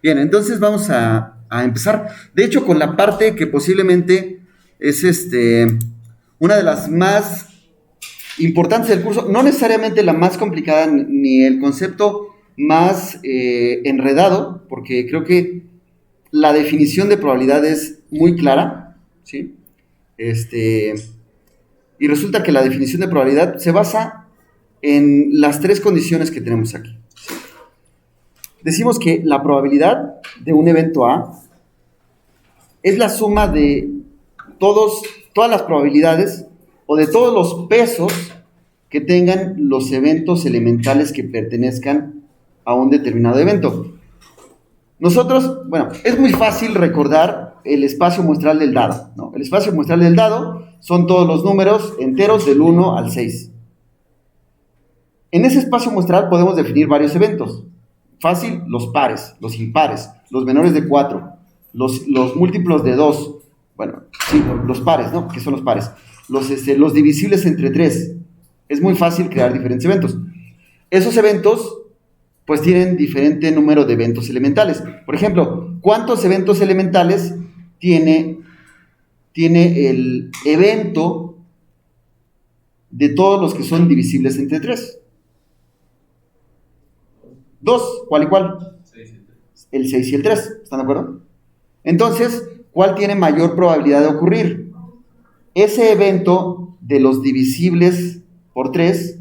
Bien, entonces vamos a empezar. De hecho, con la parte que posiblemente es una de las más importantes del curso, no necesariamente la más complicada ni el concepto más enredado, porque creo que la definición de probabilidad es muy clara, ¿sí? Y resulta que la definición de probabilidad se basa en las tres condiciones que tenemos aquí. Decimos que la probabilidad de un evento A es la suma de todas las probabilidades o de todos los pesos que tengan los eventos elementales que pertenezcan a un determinado evento. Nosotros, bueno, es muy fácil recordar el espacio muestral del dado, ¿no? El espacio muestral del dado son todos los números enteros del 1 al 6. En ese espacio muestral podemos definir varios eventos. Fácil, los pares, los impares, los menores de 4, los múltiplos de 2, bueno, sí, los pares, ¿no? ¿Qué son los pares? Los divisibles entre 3. Es muy fácil crear diferentes eventos. Esos eventos, pues tienen diferente número de eventos elementales. Por ejemplo, ¿cuántos eventos elementales tiene el evento de todos los que son divisibles entre 3? 2, ¿cuál y cuál? 6 y 3. El 6 y el 3, ¿están de acuerdo? Entonces, ¿cuál tiene mayor probabilidad de ocurrir? Ese evento de los divisibles por 3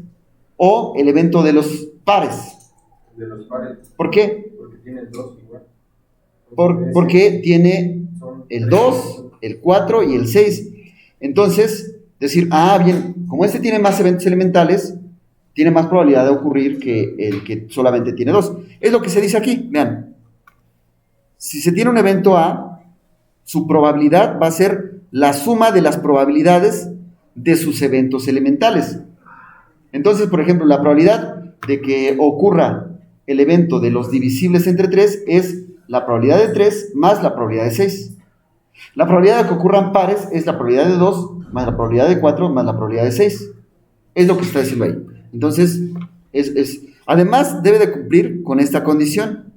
o el evento de los pares. De los pares. ¿Por qué? Porque tiene 2 igual. Porque tiene el 2, el 4 y el 6. Entonces, decir, bien, como este tiene más eventos elementales, tiene más probabilidad de ocurrir que el que solamente tiene 2. Es lo que se dice aquí, vean. Si se tiene un evento A, su probabilidad va a ser la suma de las probabilidades de sus eventos elementales. Entonces, por ejemplo, la probabilidad de que ocurra el evento de los divisibles entre 3 es la probabilidad de 3 más la probabilidad de 6. La probabilidad de que ocurran pares es la probabilidad de 2 más la probabilidad de 4 más la probabilidad de 6. Es lo que está diciendo ahí. Entonces, además debe de cumplir con esta condición.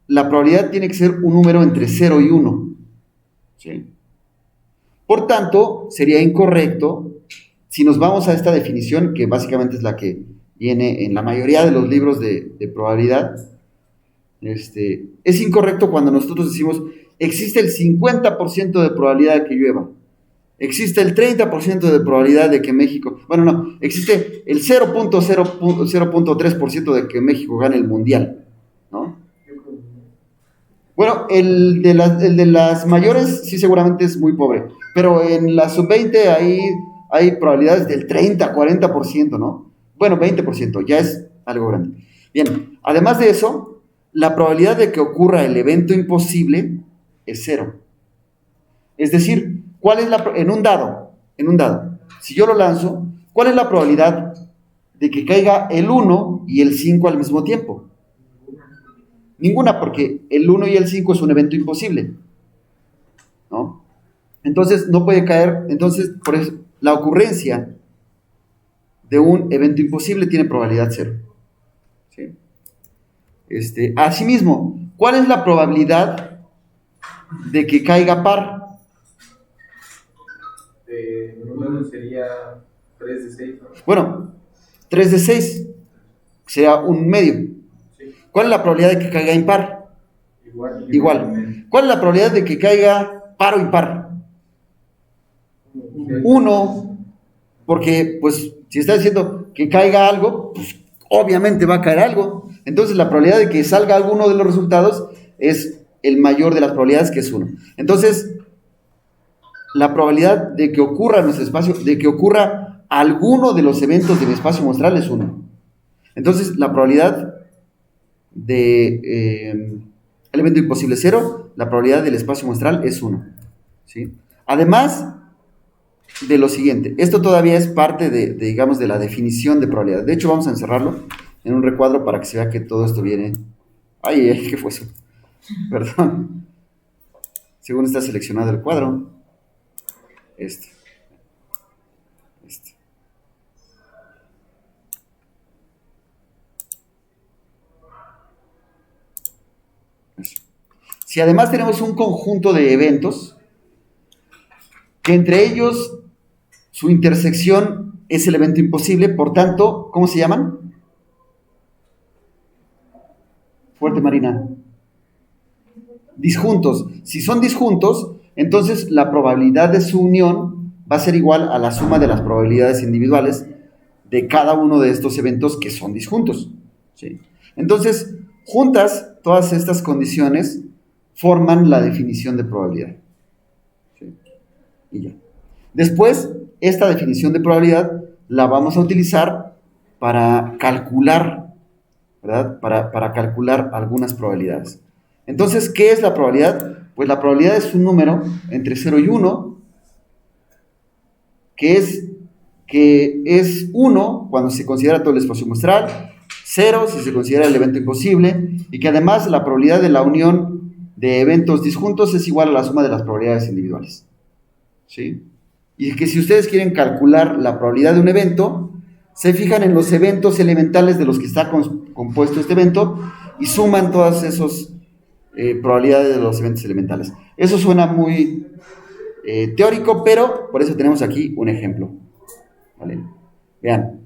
La probabilidad tiene que ser un número entre 0 y 1. ¿Sí? Por tanto, sería incorrecto, si nos vamos a esta definición, que básicamente es la que viene en la mayoría de los libros de probabilidad, es incorrecto cuando nosotros decimos, existe el 50% de probabilidad de que llueva, existe el 30% de probabilidad de que México, bueno, no, existe el 0.03% de que México gane el mundial, ¿no? Bueno, el de las mayores sí seguramente es muy pobre, pero en la sub-20 hay probabilidades del 30, 40%, ¿no? Bueno, 20%, ya es algo grande. Bien, además de eso, la probabilidad de que ocurra el evento imposible es 0. Es decir, ¿cuál es en un dado, si yo lo lanzo, ¿cuál es la probabilidad de que caiga el 1 y el 5 al mismo tiempo? Ninguna, porque el 1 y el 5 es un evento imposible, ¿no? Entonces no puede caer, entonces por eso la ocurrencia de un evento imposible tiene probabilidad 0. ¿Sí? Asimismo, ¿cuál es la probabilidad de que caiga par? Número sería 3 de 6, ¿no? Bueno, 3 de 6 sería un medio. Sí. ¿Cuál es la probabilidad de que caiga impar? Igual. ¿Cuál es la probabilidad de que caiga par o impar? 1, porque pues si está diciendo que caiga algo, pues obviamente va a caer algo. Entonces la probabilidad de que salga alguno de los resultados es el mayor de las probabilidades, que es 1. Entonces, la probabilidad de que ocurra en nuestro espacio, de que ocurra alguno de los eventos del espacio muestral es 1. Entonces, la probabilidad de el evento imposible es 0, la probabilidad del espacio muestral es 1. ¿Sí? Además de lo siguiente, esto todavía es parte digamos, de la definición de probabilidad. De hecho, vamos a encerrarlo en un recuadro para que se vea que todo esto viene... Ay, ¿qué fue eso? Perdón. Según está seleccionado el cuadro. Este. Eso. Si además tenemos un conjunto de eventos, que entre ellos su intersección es el evento imposible, por tanto, ¿cómo se llaman? Fuerte, Marina. Disjuntos. Si son disjuntos, entonces la probabilidad de su unión va a ser igual a la suma de las probabilidades individuales de cada uno de estos eventos que son disjuntos, ¿sí? Entonces, juntas, todas estas condiciones forman la definición de probabilidad, ¿sí? Y ya. Después, esta definición de probabilidad la vamos a utilizar para calcular, ¿verdad? Para calcular algunas probabilidades. Entonces, ¿qué es la probabilidad? Pues la probabilidad es un número entre 0 y 1, que es 1 cuando se considera todo el espacio muestral, 0 si se considera el evento imposible, y que además la probabilidad de la unión de eventos disjuntos es igual a la suma de las probabilidades individuales, ¿sí? Y que si ustedes quieren calcular la probabilidad de un evento, se fijan en los eventos elementales de los que está compuesto este evento y suman todas esas probabilidades de los eventos elementales. Eso suena muy teórico, pero por eso tenemos aquí un ejemplo, ¿vale? Vean,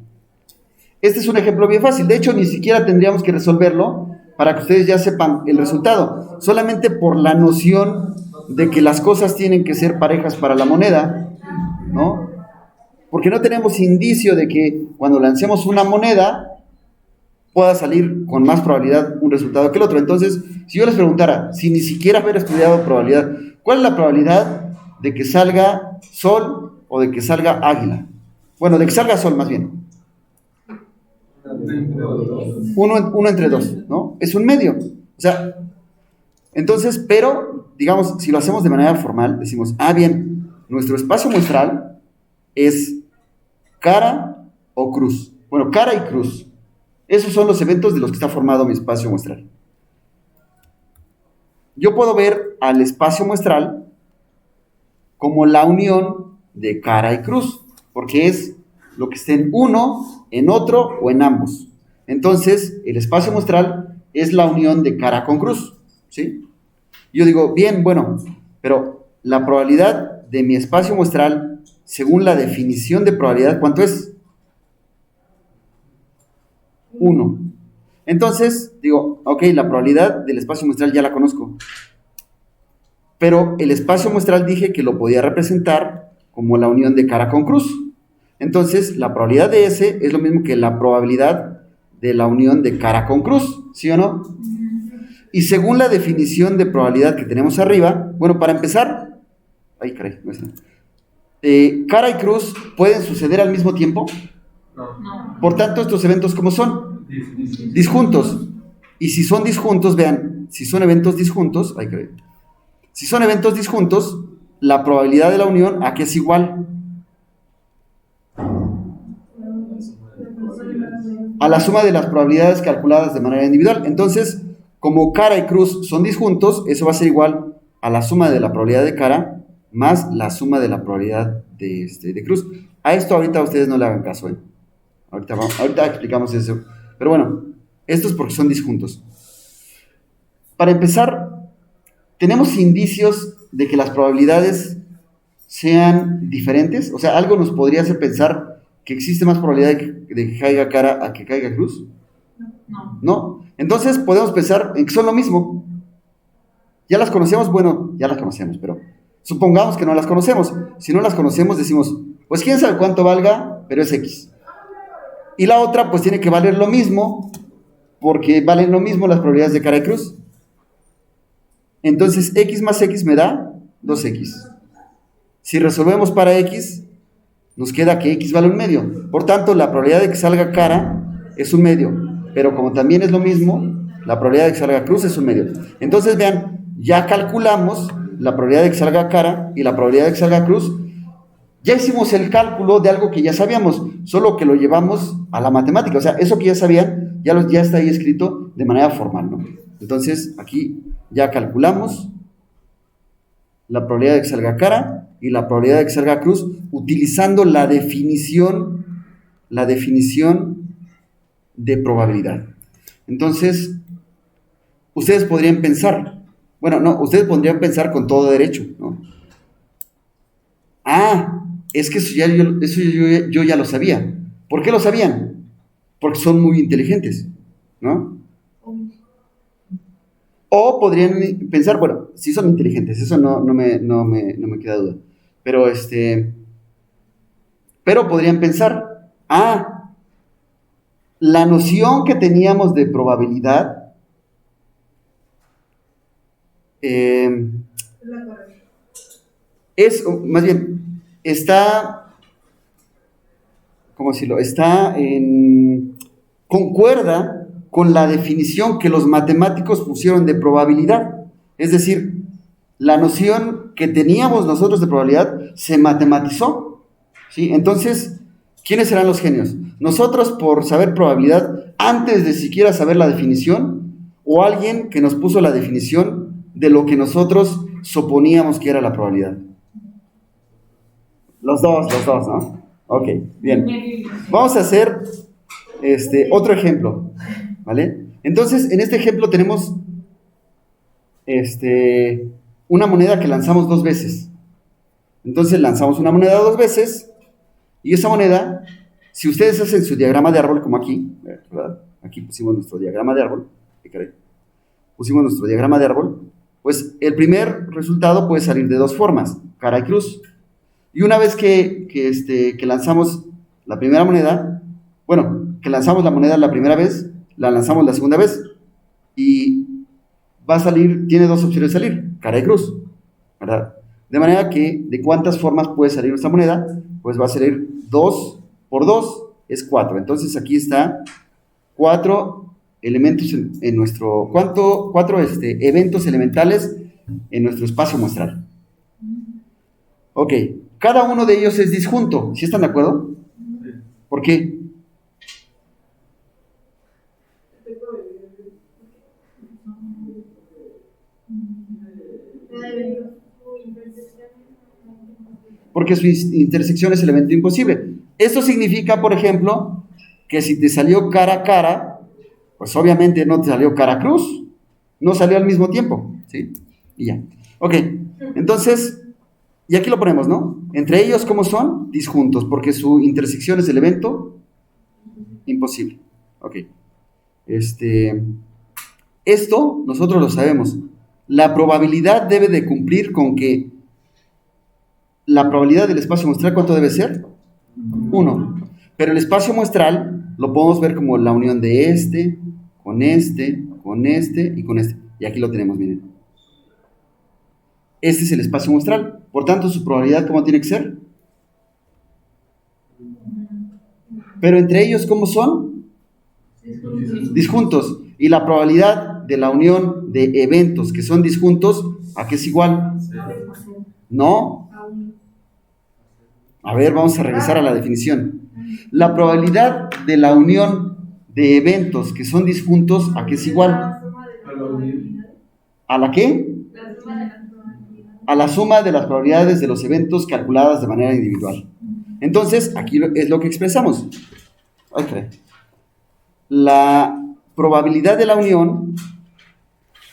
este es un ejemplo bien fácil. De hecho, ni siquiera tendríamos que resolverlo para que ustedes ya sepan el resultado. Solamente por la noción de que las cosas tienen que ser parejas para la moneda, ¿no? Porque no tenemos indicio de que cuando lancemos una moneda pueda salir con más probabilidad un resultado que el otro. Entonces, si yo les preguntara, sin ni siquiera haber estudiado probabilidad, ¿cuál es la probabilidad de que salga sol o de que salga águila? Bueno, de que salga sol más bien. Uno entre dos, ¿no? Es un medio. O sea, entonces, pero, digamos, si lo hacemos de manera formal, decimos, bien, nuestro espacio muestral es cara o cruz. Bueno, cara y cruz. Esos son los eventos de los que está formado mi espacio muestral. Yo puedo ver al espacio muestral como la unión de cara y cruz, porque es lo que esté en uno, en otro o en ambos. Entonces, el espacio muestral es la unión de cara con cruz, ¿sí? Yo digo, bien, bueno, pero la probabilidad de mi espacio muestral, según la definición de probabilidad, ¿cuánto es? 1. Entonces, digo, ok, la probabilidad del espacio muestral ya la conozco. Pero el espacio muestral dije que lo podía representar como la unión de cara con cruz. Entonces, la probabilidad de S es lo mismo que la probabilidad de la unión de cara con cruz, ¿sí o no? Y según la definición de probabilidad que tenemos arriba, bueno, para empezar, cara y cruz pueden suceder al mismo tiempo. No. Por tanto, estos eventos, ¿cómo son? Disjuntos. Y si son disjuntos, vean, si son eventos disjuntos, si son eventos disjuntos, la probabilidad de la unión, ¿a qué es igual? A la suma de las probabilidades calculadas de manera individual. Entonces, como cara y cruz son disjuntos, eso va a ser igual a la suma de la probabilidad de cara más la suma de la probabilidad de cruz. A esto ahorita ustedes no le hagan caso, ¿eh? Ahorita explicamos eso. Pero bueno, esto es porque son disjuntos. Para empezar, tenemos indicios de que las probabilidades sean diferentes. O sea, algo nos podría hacer pensar que existe más probabilidad de que caiga cara a que caiga cruz. ¿No? Entonces podemos pensar en que son lo mismo. ¿Ya las conocemos? Bueno, ya las conocemos, pero supongamos que no las conocemos. Si no las conocemos, decimos, pues quién sabe cuánto valga, pero es X. Y la otra, pues tiene que valer lo mismo, porque valen lo mismo las probabilidades de cara y cruz. Entonces, X más X me da 2X. Si resolvemos para X, nos queda que X vale un medio. Por tanto, la probabilidad de que salga cara es un medio. Pero como también es lo mismo, la probabilidad de que salga cruz es un medio. Entonces, vean, ya calculamos la probabilidad de que salga cara y la probabilidad de que salga cruz. Ya hicimos el cálculo de algo que ya sabíamos, solo que lo llevamos a la matemática. O sea, eso que ya sabían, ya está ahí escrito de manera formal, ¿no? Entonces, aquí ya calculamos la probabilidad de que salga cara y la probabilidad de que salga cruz utilizando la definición de probabilidad. Entonces, ustedes podrían pensar, bueno, no, ustedes podrían pensar con todo derecho, ¿no? Ah, es que yo ya lo sabía. ¿Por qué lo sabían? Porque son muy inteligentes, ¿no? O podrían pensar, bueno, sí son inteligentes, eso no me queda duda. Pero pero podrían pensar, la noción que teníamos de probabilidad eh, es, más bien, está, ¿cómo decirlo? Concuerda con la definición que los matemáticos pusieron de probabilidad. Es decir, la noción que teníamos nosotros de probabilidad se matematizó, ¿sí? Entonces, ¿quiénes serán los genios? ¿Nosotros por saber probabilidad antes de siquiera saber la definición? ¿O alguien que nos puso la definición de lo que nosotros suponíamos que era la probabilidad? Los dos, ¿no? Ok, bien. Vamos a hacer otro ejemplo, ¿vale? Entonces, en este ejemplo tenemos una moneda que lanzamos 2 veces. Entonces lanzamos una moneda 2 veces y esa moneda, si ustedes hacen su diagrama de árbol como aquí, ¿verdad? Aquí pusimos nuestro diagrama de árbol, pusimos nuestro diagrama de árbol, pues el primer resultado puede salir de 2 formas, cara y cruz. Y una vez que lanzamos la primera moneda, bueno, que lanzamos la moneda la primera vez, la lanzamos la segunda vez y va a salir, tiene 2 opciones de salir, cara y cruz, ¿verdad? De manera que, ¿de cuántas formas puede salir nuestra moneda? Pues va a salir 2 por 2 es 4. Entonces aquí está 4 elementos en nuestro, cuatro eventos elementales en nuestro espacio muestral. Ok, cada uno de ellos es disjunto, ¿sí están de acuerdo? ¿Por qué? Porque su intersección es el elemento imposible. Esto significa, por ejemplo, que si te salió cara a cara, pues obviamente no te salió cara a cruz, no salió al mismo tiempo, ¿sí? Y ya. Ok, entonces, y aquí lo ponemos, ¿no? Entre ellos, ¿cómo son? Disjuntos, porque su intersección es el evento imposible. Ok. Esto nosotros lo sabemos. La probabilidad debe de cumplir con que la probabilidad del espacio muestral, ¿cuánto debe ser? 1. Pero el espacio muestral lo podemos ver como la unión de con este, con este y con este. Y aquí lo tenemos, miren. Este es el espacio muestral. Por tanto, su probabilidad, ¿cómo tiene que ser? Pero entre ellos, ¿cómo son? Disjuntos. Y la probabilidad de la unión de eventos que son disjuntos, ¿a qué es igual? No. A ver, vamos a regresar a la definición. La probabilidad de la unión de eventos que son disjuntos, ¿a qué es igual? ¿A la qué? A la suma de las probabilidades de los eventos calculadas de manera individual. Entonces, aquí es lo que expresamos. Okay. La probabilidad de la unión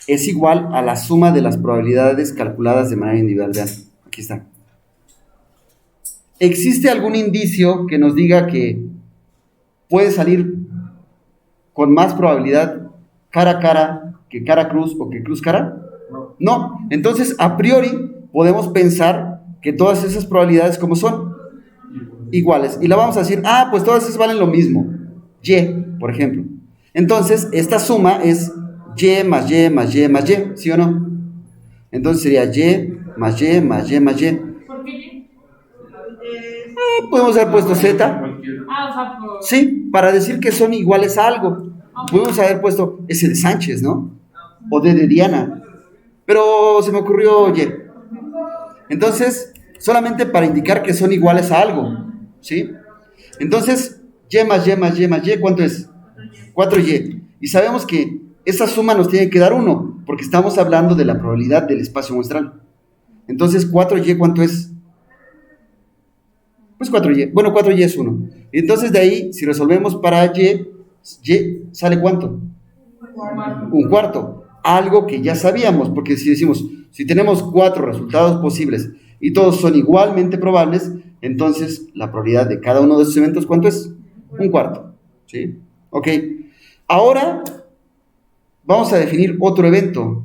es igual a la suma de las probabilidades calculadas de manera individual. Vean, aquí está. ¿Existe algún indicio que nos diga que puede salir con más probabilidad cara a cara que cara cruz o que cruz cara? No. Entonces, a priori, podemos pensar que todas esas probabilidades, ¿cómo son? Iguales. Y la vamos a decir, pues todas esas valen lo mismo. Y, por ejemplo. Entonces, esta suma es Y más Y más Y más Y, ¿sí o no? Entonces sería Y más Y más Y más Y. ¿Por qué Y? Podemos haber puesto Z. Sí, para decir que son iguales a algo. Podemos haber puesto S de Sánchez, ¿no? O D de Diana. Pero se me ocurrió Y. Entonces, solamente para indicar que son iguales a algo, ¿sí? Entonces, Y más Y más Y más Y, ¿cuánto es? 4Y. Y sabemos que esa suma nos tiene que dar 1, porque estamos hablando de la probabilidad del espacio muestral. Entonces, 4Y, ¿cuánto es? Pues 4Y. Bueno, 4Y es 1. Entonces, de ahí, si resolvemos para Y, ¿sale cuánto? Un cuarto. algo que ya sabíamos, porque si decimos, si tenemos 4 resultados posibles y todos son igualmente probables, entonces la probabilidad de cada uno de esos eventos, ¿cuánto es? Un cuarto, ¿sí? Ok, ahora vamos a definir otro evento,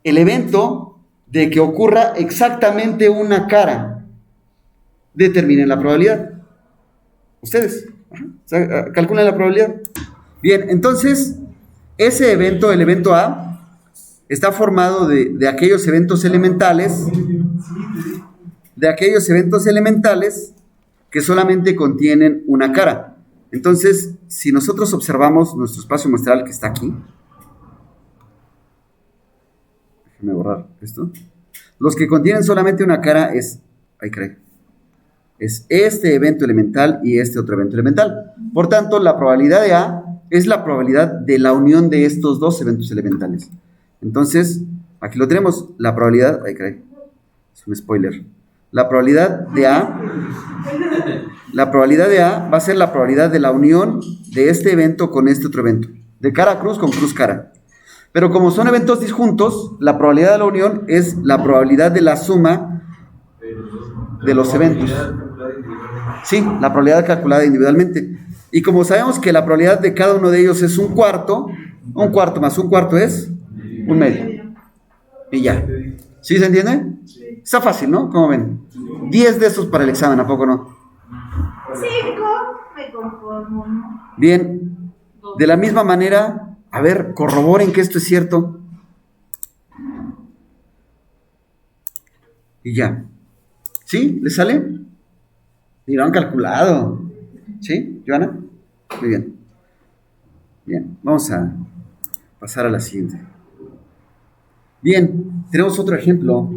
el evento de que ocurra exactamente una cara. Determinen la probabilidad. Ustedes, calculen la probabilidad. Bien, entonces, ese evento, el evento A, está formado de aquellos eventos elementales, que solamente contienen una cara. Entonces, si nosotros observamos nuestro espacio muestral que está aquí, déjenme borrar esto. Los que contienen solamente una cara es este evento elemental y este otro evento elemental. Por tanto, la probabilidad de A es la probabilidad de la unión de estos dos eventos elementales. Entonces, aquí lo tenemos, la probabilidad, es un spoiler. La probabilidad de A va a ser la probabilidad de la unión de este evento con este otro evento, de cara a cruz con cruz cara. Pero como son eventos disjuntos, la probabilidad de la unión es la probabilidad de la suma de los eventos. Sí, la probabilidad calculada individualmente. Y como sabemos que la probabilidad de cada uno de ellos es un cuarto más un cuarto es un medio. Y ya. ¿Sí se entiende? Está fácil, ¿no? ¿Cómo ven? 10 de esos para el examen, ¿a poco no? 5, me conformo, ¿no? Bien. De la misma manera, a ver, corroboren que esto es cierto. Y ya. ¿Sí? ¿Les sale? Y lo han calculado. ¿Sí, Joana? Muy bien. Bien, vamos a pasar a la siguiente. Bien, tenemos otro ejemplo,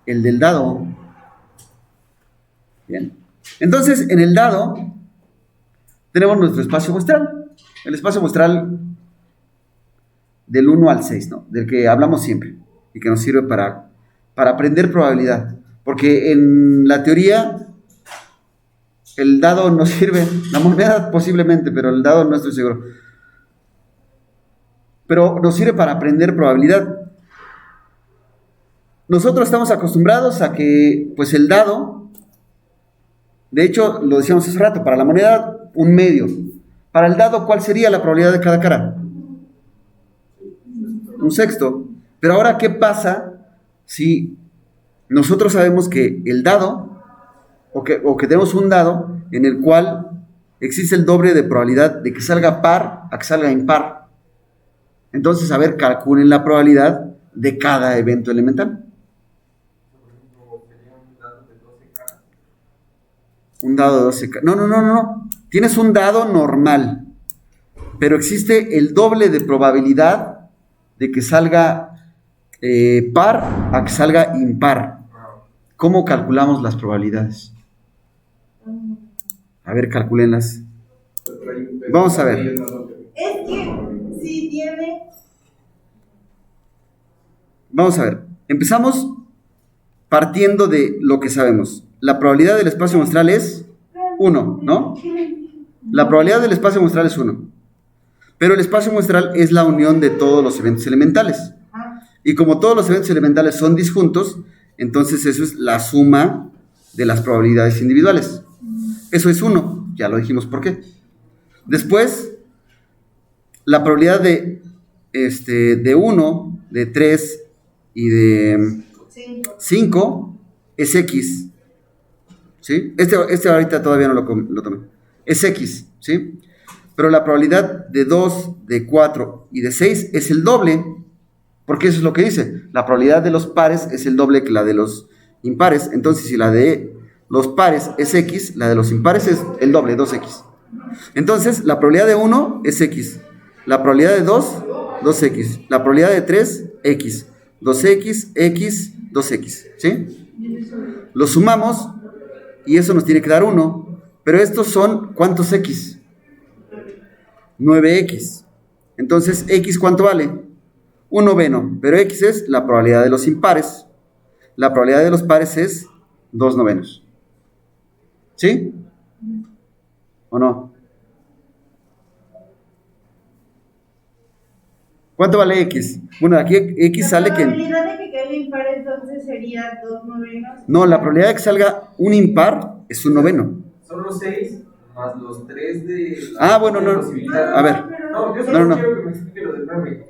el del dado. Bien. Entonces, en el dado tenemos nuestro espacio muestral. El espacio muestral del 1 al 6, ¿no? Del que hablamos siempre y que nos sirve para aprender probabilidad. Porque en la teoría el dado nos sirve, la moneda posiblemente, pero el dado no estoy seguro. Pero nos sirve para aprender probabilidad. Nosotros estamos acostumbrados a que, pues el dado, de hecho, lo decíamos hace rato, para la moneda, un medio. Para el dado, ¿cuál sería la probabilidad de cada cara? Un sexto. Pero ahora, ¿qué pasa si nosotros sabemos que el dado, o que tenemos un dado en el cual existe el doble de probabilidad de que salga par a que salga impar? Entonces, a ver, calculen la probabilidad de cada evento elemental. Un dado de 12 caras. No. Tienes un dado normal, pero existe el doble de probabilidad de que salga par a que salga impar. ¿Cómo calculamos las probabilidades? A ver, calcúlenlas. Vamos a ver. Es que si tiene. Vamos a ver. Empezamos partiendo de lo que sabemos. La probabilidad del espacio muestral es 1, ¿no? La probabilidad del espacio muestral es 1. Pero el espacio muestral es la unión de todos los eventos elementales. Y como todos los eventos elementales son disjuntos, entonces eso es la suma de las probabilidades individuales. Eso es 1, ya lo dijimos por qué. Después, la probabilidad de 1, de 3 y de 5 es X. ¿Sí? Este ahorita todavía no lo tomé. Es X, ¿sí? Pero la probabilidad de 2, de 4 y de 6 es el doble, porque eso es lo que dice. La probabilidad de los pares es el doble que la de los impares. Entonces, si la de los pares es X, la de los impares es el doble, 2X. Entonces, la probabilidad de 1 es X. La probabilidad de 2, 2X. La probabilidad de 3, X. 2X, X, 2X. ¿Sí? Lo sumamos y eso nos tiene que dar 1. Pero estos son, ¿cuántos X? 9X. Entonces, ¿X cuánto vale? 1 noveno. Pero X es la probabilidad de los impares. La probabilidad de los pares es 2 novenos. ¿Sí? ¿O no? ¿Cuánto vale X? Bueno, aquí X sale La que... probabilidad de que caiga impar entonces sería 2 novenos. No, la probabilidad de que salga un impar es un noveno. Son los 6 más los 3 de Ah, bueno, no. posibilidad. A ver. No, yo No, solo no. quiero que me explique lo del 9.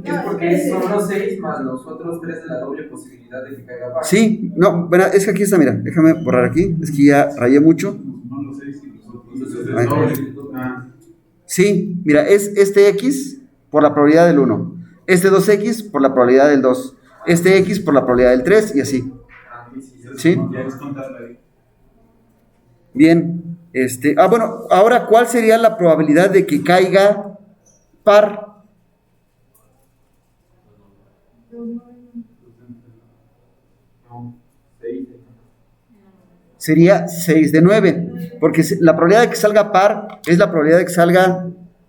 Es porque son los 6 más los otros 3 de la doble posibilidad de que caiga par. Sí, no, bueno, es que aquí está, mira, déjame borrar aquí, es que ya rayé mucho. No lo sé si los otros. Entonces, Ahí. Ah, Sí, mira, es este X por la probabilidad del 1, este 2X por la probabilidad del 2, este X por la probabilidad del 3 y así. ¿Sí? ya es contarla ahí. Bien, bueno, ahora, ¿cuál sería la probabilidad de que caiga par? No, 6. Sería 6 de 9, porque la probabilidad de que salga par es la probabilidad de que salga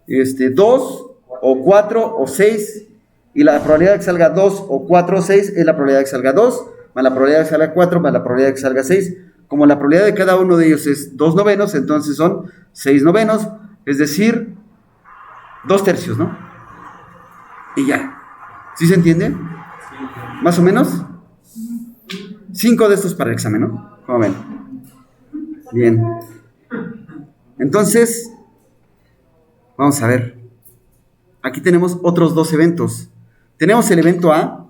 2 o 4 o 6, y la probabilidad de que salga 2 o 4 o 6 es la probabilidad de que salga 2, más la probabilidad de que salga 4, más la probabilidad de que salga 6. Como la probabilidad de cada uno de ellos es 2 novenos, entonces son 6 novenos, es decir, 2 tercios, ¿no? Y ya. ¿Sí se entiende? ¿Más o menos? 5 de estos para el examen, ¿no? ¿Cómo ven? Bien. Entonces, vamos a ver. Aquí tenemos otros dos eventos. Tenemos el evento A.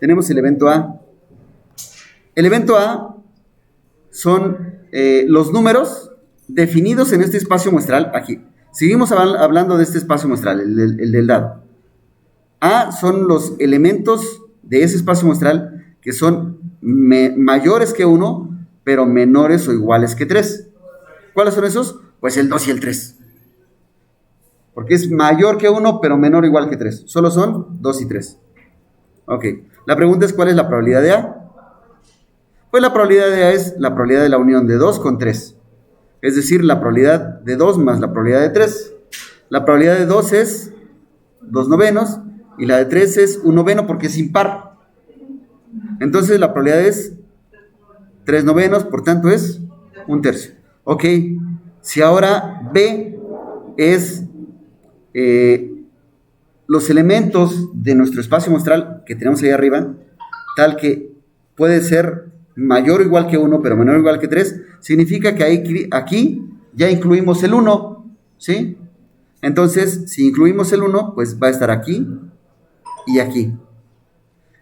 Tenemos el evento A. El evento A son los números definidos en este espacio muestral aquí. Seguimos hablando de este espacio muestral, el del dado. A son los elementos de ese espacio muestral que son mayores que 1, pero menores o iguales que 3. ¿Cuáles son esos? Pues el 2 y el 3. Porque es mayor que 1, pero menor o igual que 3. Solo son 2 y 3. Ok. La pregunta es, ¿cuál es la probabilidad de A? Pues la probabilidad de A es la probabilidad de la unión de 2 con 3. Es decir, la probabilidad de 2 más la probabilidad de 3. La probabilidad de 2 es 2 novenos y la de 3 es 1 noveno porque es impar. Entonces la probabilidad es 3 novenos, por tanto es 1 tercio. Ok, si ahora B es los elementos de nuestro espacio muestral que tenemos ahí arriba, tal que puede ser mayor o igual que 1, pero menor o igual que 3, significa que aquí ya incluimos el 1, ¿sí? Entonces, si incluimos el 1, pues va a estar aquí y aquí.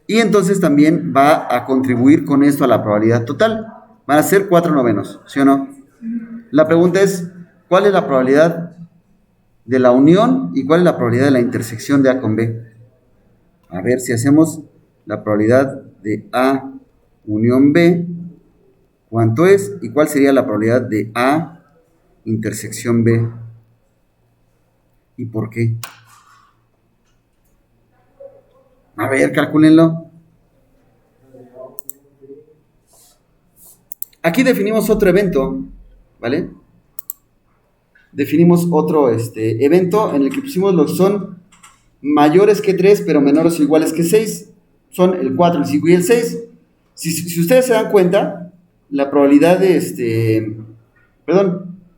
Y entonces también va a contribuir con esto a la probabilidad total. Van a ser 4 novenos, ¿sí o no? La pregunta es, ¿cuál es la probabilidad de la unión y cuál es la probabilidad de la intersección de A con B? A ver si hacemos la probabilidad de A unión B, ¿cuánto es? ¿Y cuál sería la probabilidad de A intersección B? ¿Y por qué? A ver, calcúlenlo. Aquí definimos otro evento, ¿vale? Definimos otro evento en el que pusimos los que son mayores que 3, pero menores o iguales que 6. Son el 4, el 5 y el 6. Si ustedes se dan cuenta, la probabilidad de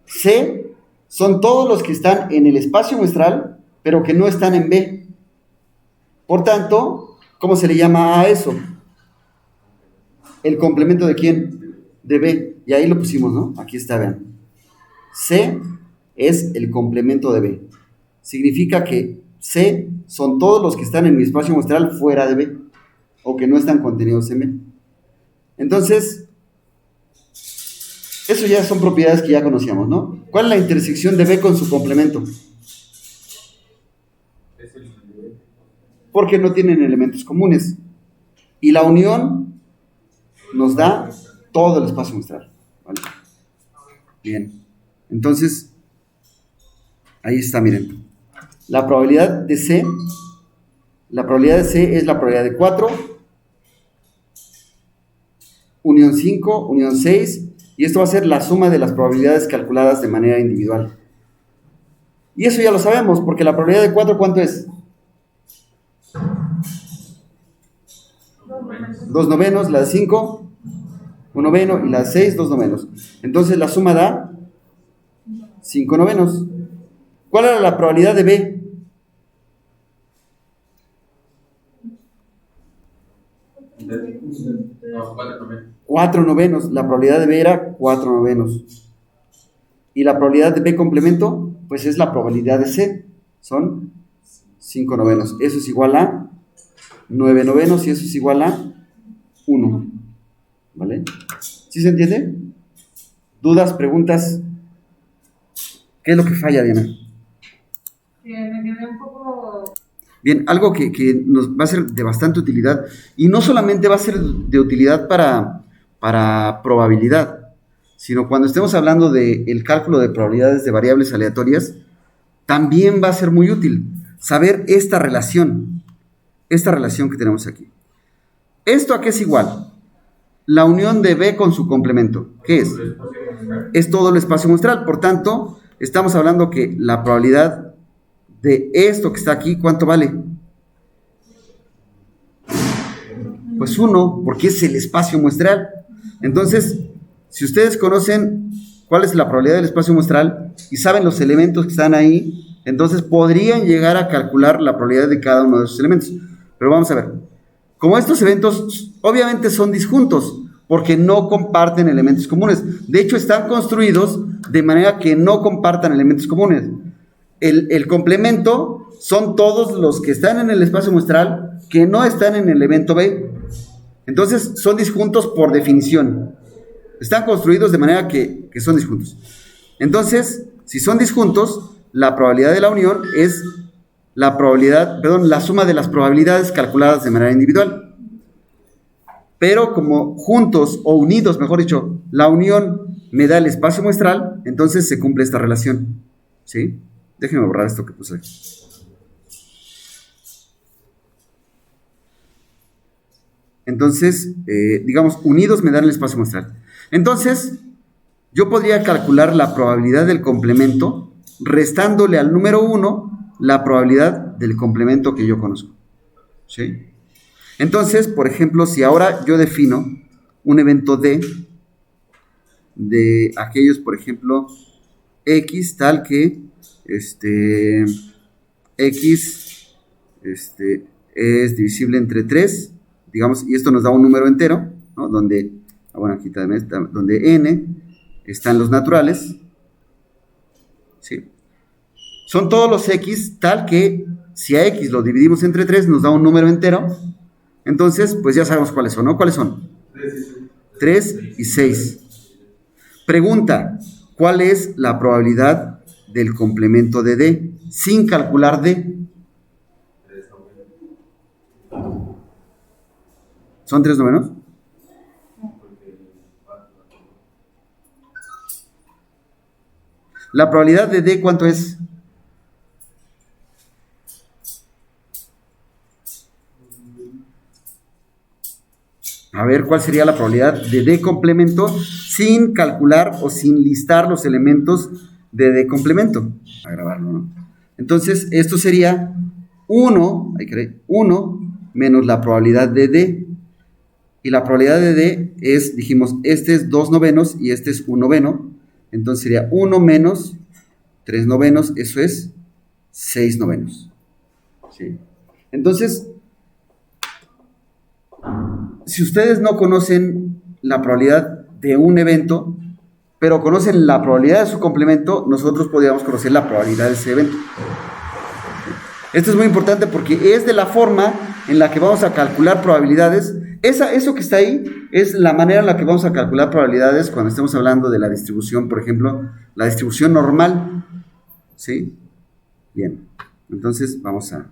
C son todos los que están en el espacio muestral, pero que no están en B. Por tanto, ¿cómo se le llama a eso? ¿El complemento de quién? De B. Y ahí lo pusimos, ¿no? Aquí está, vean. C es el complemento de B. Significa que C son todos los que están en mi espacio muestral fuera de B, o que no están contenidos en B. Entonces, eso ya son propiedades que ya conocíamos, ¿no? ¿Cuál es la intersección de B con su complemento? Porque no tienen elementos comunes. Y la unión nos da todo el espacio muestral, ¿vale? Bien. Entonces, ahí está, miren. La probabilidad de C es la probabilidad de 4, unión 5, unión 6, y esto va a ser la suma de las probabilidades calculadas de manera individual. Y eso ya lo sabemos, porque la probabilidad de 4, ¿cuánto es? 2 novenos, la de 5, 1 noveno, y la de 6, 2 novenos. Entonces la suma da 5 novenos. ¿Cuál era la probabilidad de B? No, 4 novenos. 4 novenos. La probabilidad de B era 4 novenos. Y la probabilidad de B complemento, pues es la probabilidad de C. Son 5 novenos. Eso es igual a 9 novenos y eso es igual a 1. ¿Vale? ¿Sí se entiende? ¿Dudas, preguntas? ¿Qué es lo que falla, Diana? Me quedé un poco. Bien, algo que nos va a ser de bastante utilidad, y no solamente va a ser de utilidad para probabilidad, sino cuando estemos hablando del cálculo de probabilidades de variables aleatorias, también va a ser muy útil saber esta relación que tenemos aquí. ¿Esto a qué es igual? La unión de B con su complemento. ¿Qué es? Es todo el espacio muestral. Por tanto, estamos hablando que la probabilidad de esto que está aquí, ¿cuánto vale? Pues 1, porque es el espacio muestral. Entonces, si ustedes conocen cuál es la probabilidad del espacio muestral y saben los elementos que están ahí, entonces podrían llegar a calcular la probabilidad de cada uno de esos elementos. Pero vamos a ver. Como estos eventos obviamente son disjuntos, porque no comparten elementos comunes. De hecho, están construidos de manera que no compartan elementos comunes. El complemento son todos los que están en el espacio muestral que no están en el evento B. Entonces, son disjuntos por definición. Están construidos de manera que son disjuntos. Entonces, si son disjuntos, la probabilidad de la unión es la suma de las probabilidades calculadas de manera individual. Pero como juntos o unidos, mejor dicho, la unión me da el espacio muestral, entonces se cumple esta relación. ¿Sí? Déjenme borrar esto que puse aquí. Entonces, digamos, unidos me dan el espacio muestral. Entonces, yo podría calcular la probabilidad del complemento restándole al número 1 la probabilidad del complemento que yo conozco. ¿Sí? Entonces, por ejemplo, si ahora yo defino un evento D de aquellos, por ejemplo, X tal que X es divisible entre 3, digamos, y esto nos da un número entero, ¿no? Donde, bueno, aquí también está, donde N están los naturales, ¿sí? Son todos los X tal que si a X lo dividimos entre 3 nos da un número entero. Entonces, pues ya sabemos cuáles son, ¿no? ¿Cuáles son? 3 y 6. Pregunta, ¿cuál es la probabilidad del complemento de D sin calcular D? ¿Son 3 novenos? ¿La probabilidad de D cuánto es? A ver, ¿cuál sería la probabilidad de D complemento sin calcular o sin listar los elementos de D complemento? A grabarlo, ¿no? Entonces, esto sería 1 menos la probabilidad de D. Y la probabilidad de D es, dijimos, este es 2 novenos y este es 1 noveno. Entonces sería 1 menos 3 novenos, eso es 6 novenos. ¿Sí? Entonces, si ustedes no conocen la probabilidad de un evento, pero conocen la probabilidad de su complemento, nosotros podríamos conocer la probabilidad de ese evento. Esto es muy importante porque es de la forma en la que vamos a calcular probabilidades. Eso que está ahí es la manera en la que vamos a calcular probabilidades cuando estemos hablando de la distribución, por ejemplo, la distribución normal. ¿Sí? Bien. Entonces vamos a...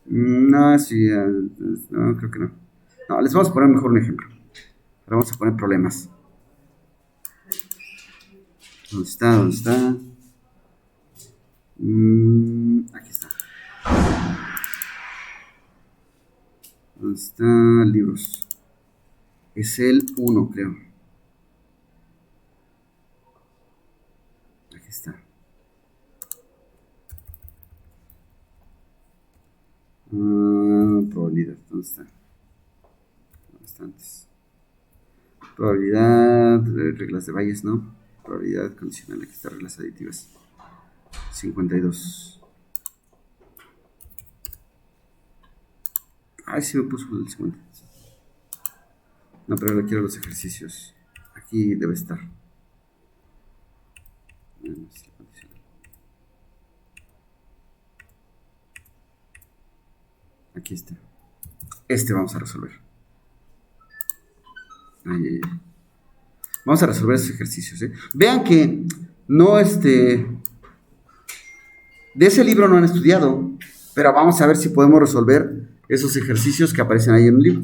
No, sí, no, creo que no. No, les vamos a poner mejor un ejemplo. Ahora vamos a poner problemas. ¿Dónde está? ¿Dónde está? Aquí está. ¿Dónde está? Libros. Es el 1, creo. Aquí está. Probabilidad. ¿Dónde está? Bastantes. Probabilidad, reglas de Bayes, ¿no? Probabilidad condicional, aquí está, reglas aditivas. 52. Ay, sí me puso el 50. No, pero ahora quiero los ejercicios. Aquí debe estar. Aquí está. Este vamos a resolver. Ay, ay, ay. Vamos a resolver esos ejercicios, ¿eh? Vean que no, de ese libro no han estudiado, pero vamos a ver si podemos resolver esos ejercicios que aparecen ahí en el libro.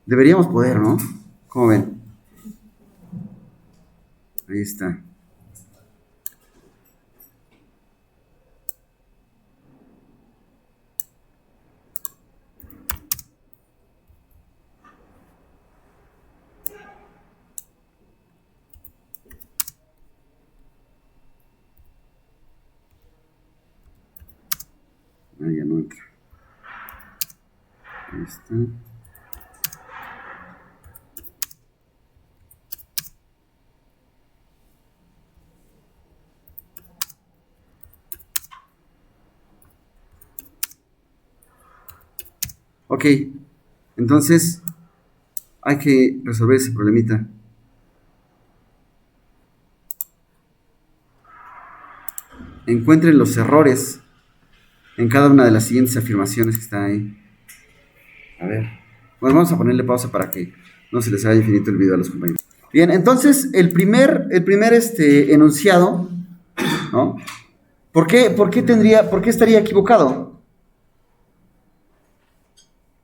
Deberíamos poder, ¿no? ¿Cómo ven? Ahí está. Ah, ya no entra. Ahí está. Ok, entonces hay que resolver ese problemita. Encuentren los errores en cada una de las siguientes afirmaciones que están ahí. A ver. Bueno, vamos a ponerle pausa para que no se les haga infinito el video a los compañeros. Bien, entonces el primer enunciado, ¿no? ¿Por qué estaría equivocado?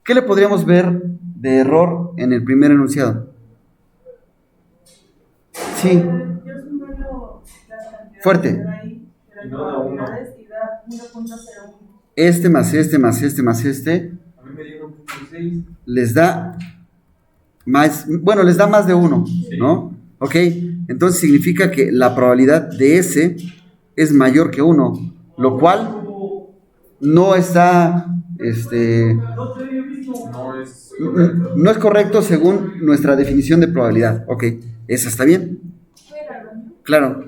¿Qué le podríamos ver de error en el primer enunciado? Sí. Yo sumo las cantidades Fuerte. de ahí, de las probabilidades y da 1.01. Este más este más este más este A mí me dieron 6. les da más, bueno, les da más de 1, ¿no? Ok, entonces significa que la probabilidad de ese es mayor que 1, lo cual no está, no es correcto según nuestra definición de probabilidad. Ok, esa está bien. Claro,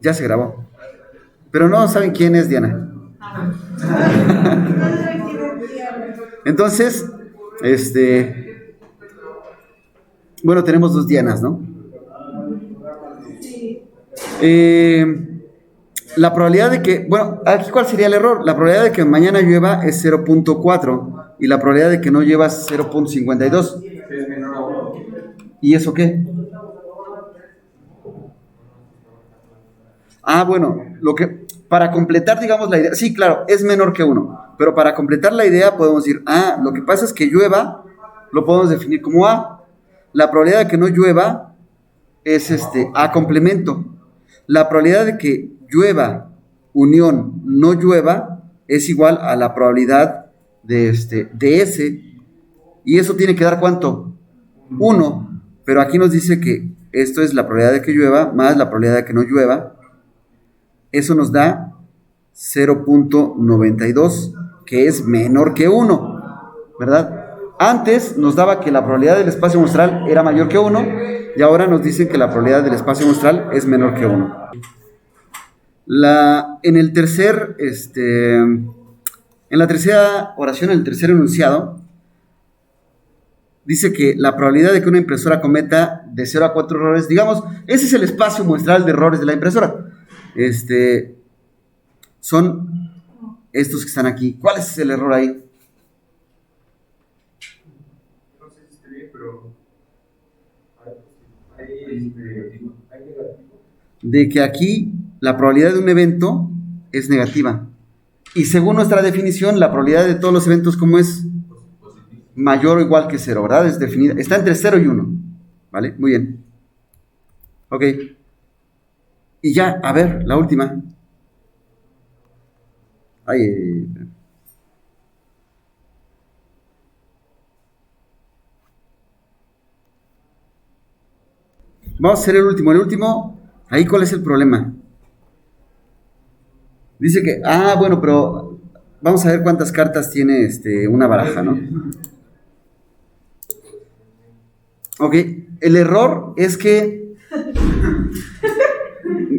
ya se grabó. Pero no saben quién es Diana. Entonces, bueno, tenemos 2 Dianas, ¿no? La probabilidad de que, bueno, aquí ¿cuál sería el error? La probabilidad de que mañana llueva es 0.4 y la probabilidad de que no llueva es 0.52. Es menor a 1. ¿Y eso qué? Ah, bueno, para completar, digamos, la idea, sí, claro, es menor que 1, pero para completar la idea podemos decir, lo que pasa es que llueva, lo podemos definir como A. La probabilidad de que no llueva es A complemento. La probabilidad de que llueva, unión, no llueva, es igual a la probabilidad de S, y eso tiene que dar ¿cuánto? 1, pero aquí nos dice que esto es la probabilidad de que llueva más la probabilidad de que no llueva. Eso nos da 0.92, que es menor que 1, ¿verdad? Antes nos daba que la probabilidad del espacio muestral era mayor que 1, y ahora nos dicen que la probabilidad del espacio muestral es menor que 1. En la tercera oración, en el tercer enunciado, dice que la probabilidad de que una impresora cometa de 0 a 4 errores, digamos, ese es el espacio muestral de errores de la impresora. Son estos que están aquí. ¿Cuál es el error ahí? No sé si esté bien, pero hay negativo. De que aquí la probabilidad de un evento es negativa. Y según nuestra definición, la probabilidad de todos los eventos, ¿cómo es? Mayor o igual que 0, ¿verdad? Es definida. Está entre 0 y 1. ¿Vale? Muy bien. Ok. Y ya, a ver, la última. Ay. Vamos a hacer el último. El último, ahí ¿cuál es el problema? Dice que, bueno, pero vamos a ver cuántas cartas tiene una baraja, ¿no? Ok, el error es que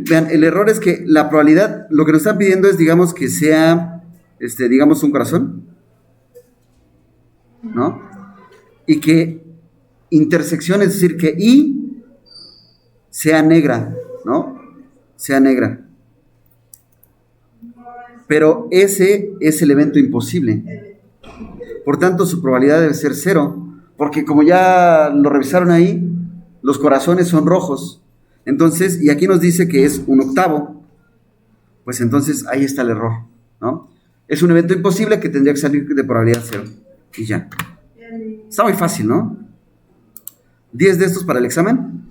vean, el error es que la probabilidad, lo que nos están pidiendo es, digamos, que sea, digamos, un corazón, ¿no? Y que intersección, es decir, que I sea negra, ¿no? Sea negra. Pero ese es el evento imposible. Por tanto, su probabilidad debe ser 0, porque como ya lo revisaron ahí, los corazones son rojos. Entonces, y aquí nos dice que es 1/8, pues entonces ahí está el error, ¿no? Es un evento imposible que tendría que salir de probabilidad 0. Y ya. Está muy fácil, ¿no? 10 de estos para el examen.